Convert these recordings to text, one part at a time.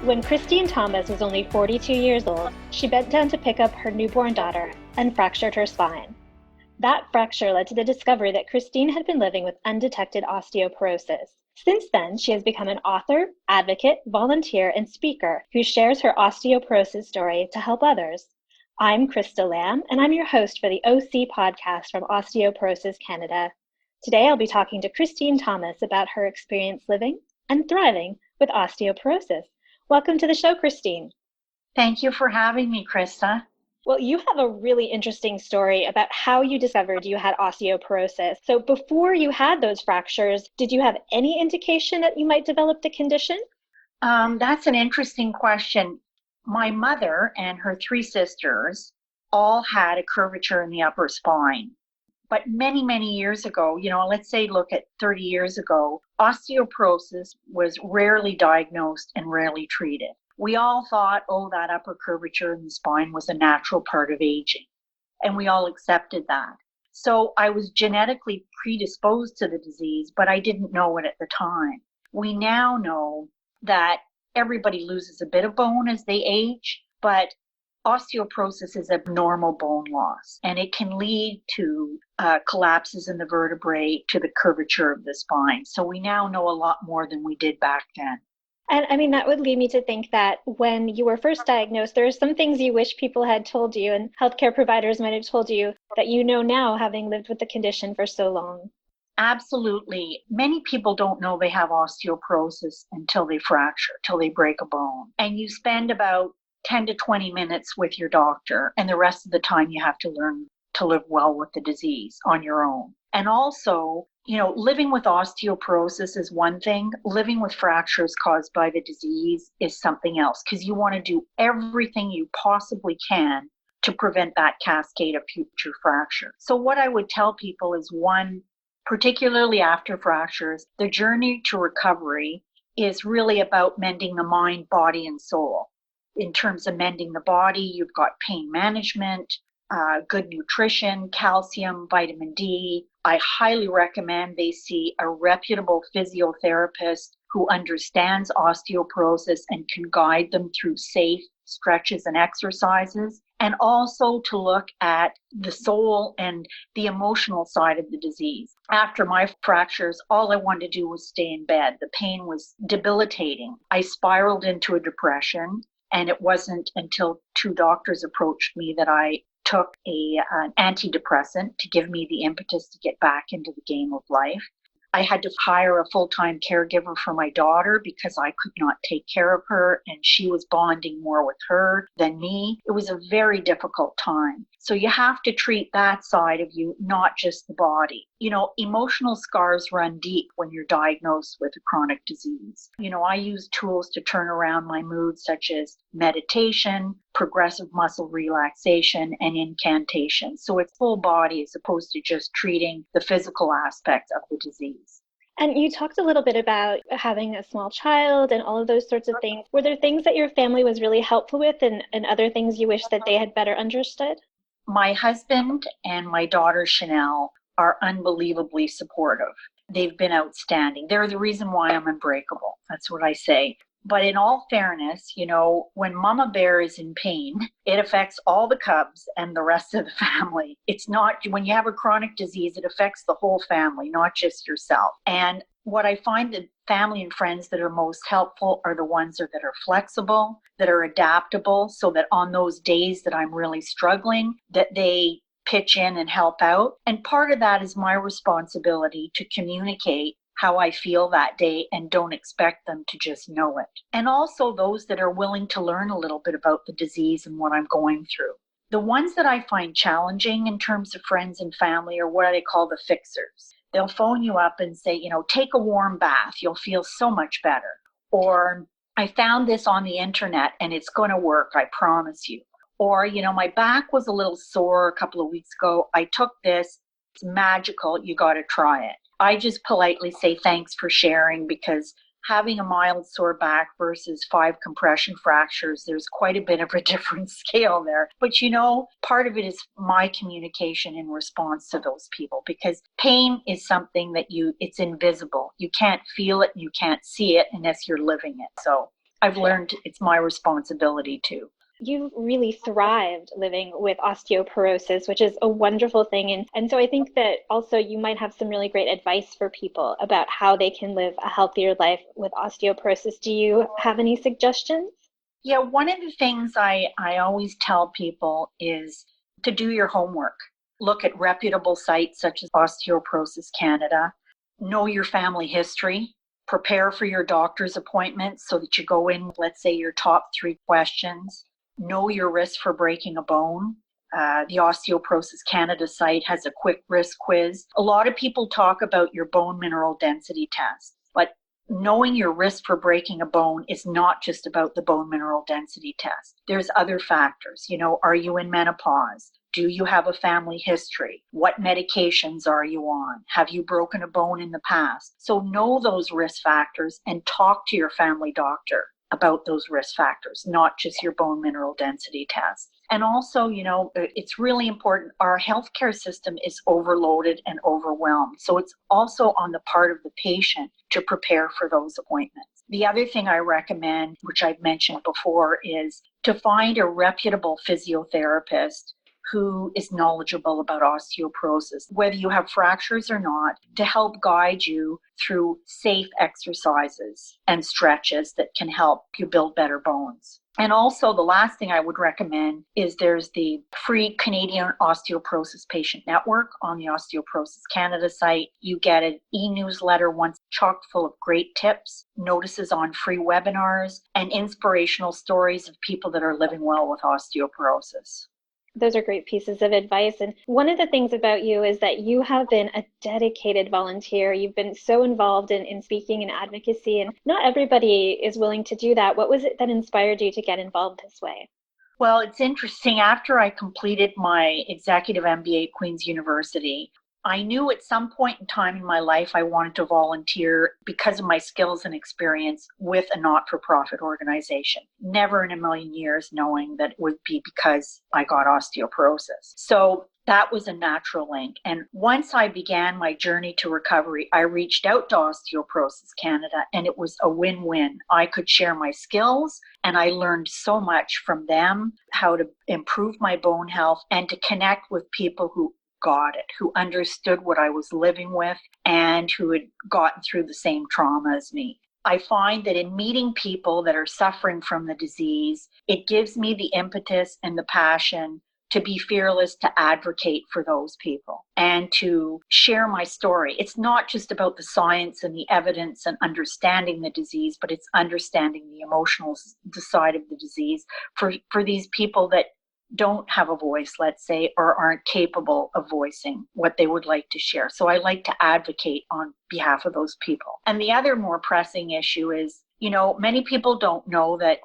When Christine Thomas was only 42 years old, she bent down to pick up her newborn daughter and fractured her spine. That fracture led to the discovery that Christine had been living with undetected osteoporosis. Since then, she has become an author, advocate, volunteer, and speaker who shares her osteoporosis story to help others. I'm Krista Lamb, and I'm your host for the OC podcast from Osteoporosis Canada. Today, I'll be talking to Christine Thomas about her experience living and thriving with osteoporosis. Welcome to the show, Christine. Thank you for having me, Krista. Well, you have a really interesting story about how you discovered you had osteoporosis. So before you had those fractures, did you have any indication that you might develop the condition? That's an interesting question. My mother and her three sisters all had a curvature in the upper spine. But many, many years ago, let's say look at 30 years ago, osteoporosis was rarely diagnosed and rarely treated. We all thought, that upper curvature in the spine was a natural part of aging. And we all accepted that. So I was genetically predisposed to the disease, but I didn't know it at the time. We now know that everybody loses a bit of bone as they age, but osteoporosis is abnormal bone loss, and it can lead to collapses in the vertebrae, to the curvature of the spine. So we now know a lot more than we did back then. And that would lead me to think that when you were first diagnosed, there are some things you wish people had told you and healthcare providers might have told you that you know now, having lived with the condition for so long. Absolutely. Many people don't know they have osteoporosis until they fracture, till they break a bone. And you spend about 10 to 20 minutes with your doctor, and the rest of the time you have to learn to live well with the disease on your own. And also, living with osteoporosis is one thing. Living with fractures caused by the disease is something else, because you want to do everything you possibly can to prevent that cascade of future fractures. So what I would tell people is, one, particularly after fractures, the journey to recovery is really about mending the mind, body, and soul. In terms of mending the body, you've got pain management, good nutrition, calcium, vitamin D. I highly recommend they see a reputable physiotherapist who understands osteoporosis and can guide them through safe stretches and exercises, and also to look at the soul and the emotional side of the disease. After my fractures, all I wanted to do was stay in bed. The pain was debilitating. I spiraled into a depression. And it wasn't until two doctors approached me that I took an antidepressant to give me the impetus to get back into the game of life. I had to hire a full-time caregiver for my daughter because I could not take care of her, and she was bonding more with her than me. It was a very difficult time. So you have to treat that side of you, not just the body. Emotional scars run deep when you're diagnosed with a chronic disease. I use tools to turn around my mood, such as meditation, progressive muscle relaxation, and incantation. So it's full body as opposed to just treating the physical aspects of the disease. And you talked a little bit about having a small child and all of those sorts of things. Were there things that your family was really helpful with and other things you wish that they had better understood? My husband and my daughter, Chanel, are unbelievably supportive. They've been outstanding. They're the reason why I'm unbreakable. That's what I say. But in all fairness, when Mama Bear is in pain, it affects all the cubs and the rest of the family. It's not, when you have a chronic disease, it affects the whole family, not just yourself. And what I find that family and friends that are most helpful are the ones that are flexible, that are adaptable, so that on those days that I'm really struggling, that they pitch in and help out. And part of that is my responsibility to communicate how I feel that day and don't expect them to just know it. And also those that are willing to learn a little bit about the disease and what I'm going through. The ones that I find challenging in terms of friends and family are what I call the fixers. They'll phone you up and say, take a warm bath. You'll feel so much better. Or I found this on the internet and it's going to work. I promise you. Or, my back was a little sore a couple of weeks ago. I took this. It's magical. You got to try it. I just politely say thanks for sharing, because having a mild sore back versus 5 compression fractures, there's quite a bit of a different scale there. But part of it is my communication in response to those people, because pain is something that it's invisible. You can't feel it, you can't see it unless you're living it. So I've learned it's my responsibility too. You've really thrived living with osteoporosis, which is a wonderful thing. And so I think that also you might have some really great advice for people about how they can live a healthier life with osteoporosis. Do you have any suggestions? Yeah, one of the things I always tell people is to do your homework. Look at reputable sites such as Osteoporosis Canada. Know your family history. Prepare for your doctor's appointments so that you go in, let's say, your top 3 questions. Know your risk for breaking a bone. The Osteoporosis Canada site has a quick risk quiz. A lot of people talk about your bone mineral density test, but knowing your risk for breaking a bone is not just about the bone mineral density test. There's other factors. Are you in menopause? Do you have a family history? What medications are you on? Have you broken a bone in the past? So know those risk factors and talk to your family doctor about those risk factors, not just your bone mineral density test. And also, it's really important. Our healthcare system is overloaded and overwhelmed. So it's also on the part of the patient to prepare for those appointments. The other thing I recommend, which I've mentioned before, is to find a reputable physiotherapist who is knowledgeable about osteoporosis, whether you have fractures or not, to help guide you through safe exercises and stretches that can help you build better bones. And also, the last thing I would recommend is there's the free Canadian Osteoporosis Patient Network on the Osteoporosis Canada site. You get an e-newsletter once chock full of great tips, notices on free webinars, and inspirational stories of people that are living well with osteoporosis. Those are great pieces of advice. And one of the things about you is that you have been a dedicated volunteer. You've been so involved in speaking and advocacy, and not everybody is willing to do that. What was it that inspired you to get involved this way? Well, it's interesting. After I completed my executive MBA at Queen's University, I knew at some point in time in my life I wanted to volunteer because of my skills and experience with a not-for-profit organization. Never in a million years knowing that it would be because I got osteoporosis. So that was a natural link. And once I began my journey to recovery, I reached out to Osteoporosis Canada, and it was a win-win. I could share my skills, and I learned so much from them, how to improve my bone health and to connect with people who got it, who understood what I was living with and who had gotten through the same trauma as me. I find that in meeting people that are suffering from the disease, it gives me the impetus and the passion to be fearless, to advocate for those people and to share my story. It's not just about the science and the evidence and understanding the disease, but it's understanding the emotional side of the disease for these people that don't have a voice, let's say, or aren't capable of voicing what they would like to share. So I like to advocate on behalf of those people. And the other more pressing issue is, many people don't know that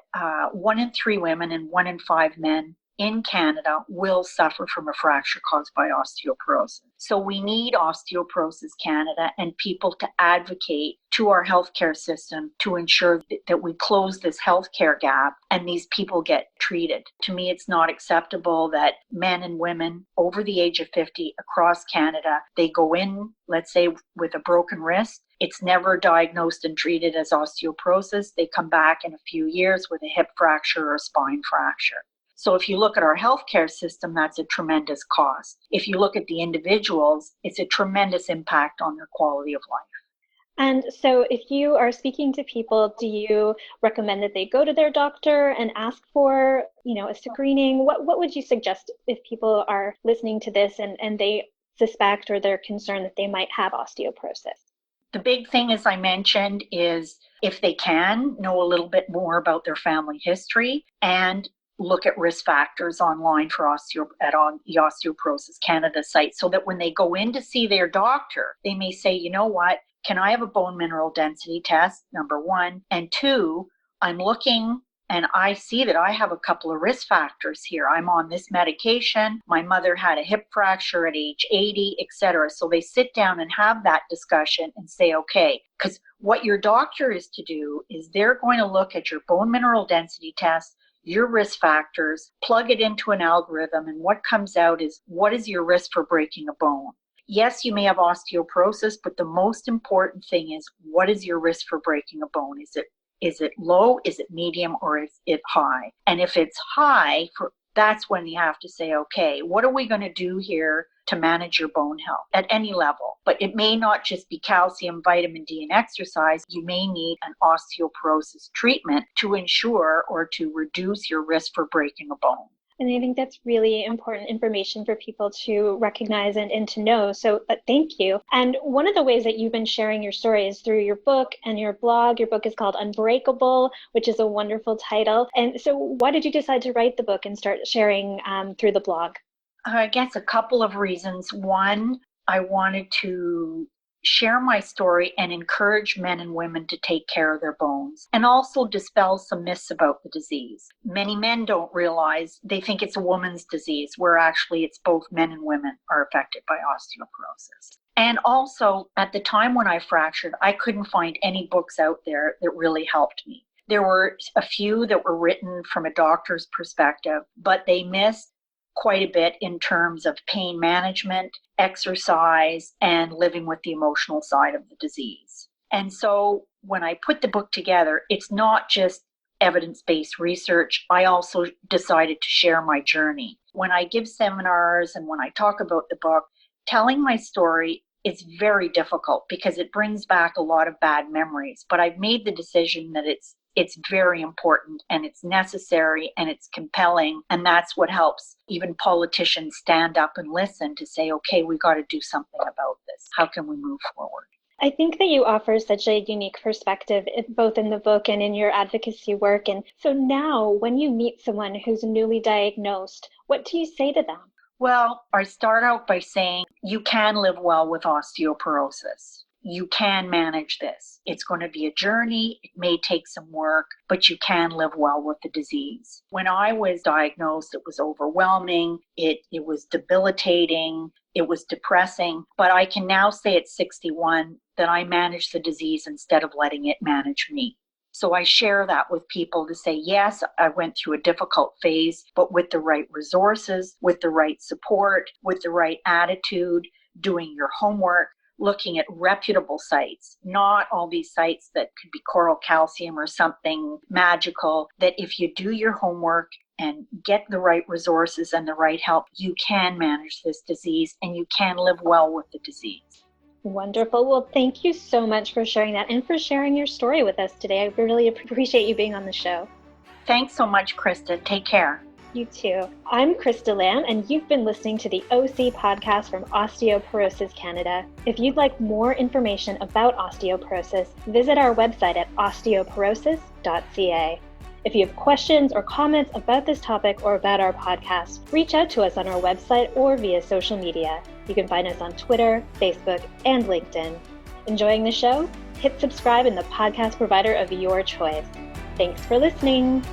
1 in 3 women and 1 in 5 men in Canada will suffer from a fracture caused by osteoporosis. So we need Osteoporosis Canada and people to advocate to our healthcare system to ensure that we close this healthcare gap and these people get treated. To me, it's not acceptable that men and women over the age of 50 across Canada, they go in, let's say, with a broken wrist. It's never diagnosed and treated as osteoporosis. They come back in a few years with a hip fracture or a spine fracture. So if you look at our healthcare system, that's a tremendous cost. If you look at the individuals, it's a tremendous impact on their quality of life. And so if you are speaking to people, do you recommend that they go to their doctor and ask for, a screening? What would you suggest if people are listening to this and they suspect or they're concerned that they might have osteoporosis? The big thing, as I mentioned, is if they can know a little bit more about their family history and look at risk factors online for on the Osteoporosis Canada site, so that when they go in to see their doctor, they may say, you know what, can I have a bone mineral density test, number 1, and 2, I'm looking and I see that I have a couple of risk factors here. I'm on this medication. My mother had a hip fracture at age 80, etc. So they sit down and have that discussion and say, okay, because what your doctor is to do is they're going to look at your bone mineral density test, your risk factors, plug it into an algorithm, and what comes out is what is your risk for breaking a bone. Yes, you may have osteoporosis, but the most important thing is what is your risk for breaking a bone? Is it Is it low? Is it medium? Or is it high? And if it's high, that's when you have to say, okay, what are we going to do here to manage your bone health at any level? But it may not just be calcium, vitamin D, and exercise. You may need an osteoporosis treatment to ensure or to reduce your risk for breaking a bone. And I think that's really important information for people to recognize and to know. So thank you. And one of the ways that you've been sharing your story is through your book and your blog. Your book is called Unbreakable, which is a wonderful title. And so why did you decide to write the book and start sharing through the blog? I guess a couple of reasons. One, I wanted to share my story and encourage men and women to take care of their bones, and also dispel some myths about the disease. Many men don't realize, they think it's a woman's disease, where actually it's both men and women are affected by osteoporosis. And also, at the time when I fractured, I couldn't find any books out there that really helped me. There were a few that were written from a doctor's perspective, but they missed quite a bit in terms of pain management, exercise, and living with the emotional side of the disease. And so when I put the book together, it's not just evidence-based research. I also decided to share my journey. When I give seminars and when I talk about the book, telling my story is very difficult because it brings back a lot of bad memories. But I've made the decision that it's very important and it's necessary and it's compelling. And that's what helps even politicians stand up and listen to say, okay, we got to do something about this. How can we move forward? I think that you offer such a unique perspective, both in the book and in your advocacy work. And so now when you meet someone who's newly diagnosed, what do you say to them? Well, I start out by saying you can live well with osteoporosis. You can manage this. It's going to be a journey. It may take some work, but you can live well with the disease. When I was diagnosed, it was overwhelming. It was debilitating. It was depressing. But I can now say at 61 that I managed the disease instead of letting it manage me. So I share that with people to say, yes, I went through a difficult phase, but with the right resources, with the right support, with the right attitude, doing your homework, looking at reputable sites, not all these sites that could be coral calcium or something magical, that if you do your homework and get the right resources and the right help, you can manage this disease and you can live well with the disease. Wonderful. Well, thank you so much for sharing that and for sharing your story with us today. I really appreciate you being on the show. Thanks so much, Krista. Take care. You too. I'm Krista Lamb, and you've been listening to the OC podcast from Osteoporosis Canada. If you'd like more information about osteoporosis, visit our website at osteoporosis.ca. If you have questions or comments about this topic or about our podcast, reach out to us on our website or via social media. You can find us on Twitter, Facebook, and LinkedIn. Enjoying the show? Hit subscribe in the podcast provider of your choice. Thanks for listening.